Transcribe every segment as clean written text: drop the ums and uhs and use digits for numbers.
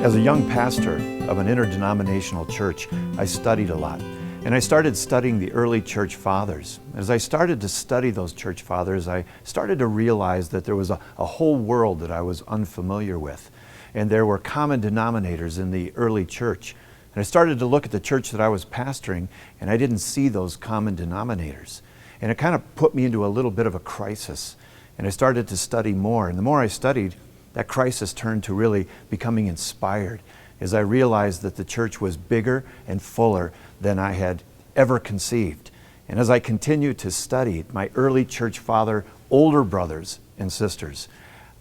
As a young pastor of an interdenominational church, I studied a lot. And I started studying the early church fathers. As I started to study those church fathers, I started to realize that there was a whole world that I was unfamiliar with. And there were common denominators in the early church. And I started to look at the church that I was pastoring, and I didn't see those common denominators. And it kind of put me into a little bit of a crisis. And I started to study more. And the more I studied, that crisis turned to really becoming inspired as I realized that the church was bigger and fuller than I had ever conceived. And as I continued to study my early church father, older brothers and sisters,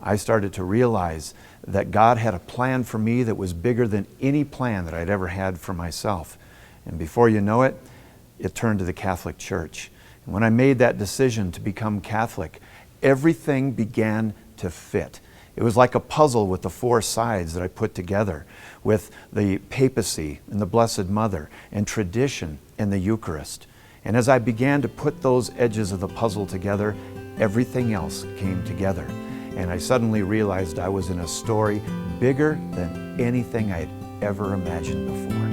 I started to realize that God had a plan for me that was bigger than any plan that I'd ever had for myself. And before you know it, it turned to the Catholic Church. And when I made that decision to become Catholic, everything began to fit. It was like a puzzle with the four sides that I put together, with the papacy and the Blessed Mother and tradition and the Eucharist. And as I began to put those edges of the puzzle together, everything else came together. And I suddenly realized I was in a story bigger than anything I had ever imagined before.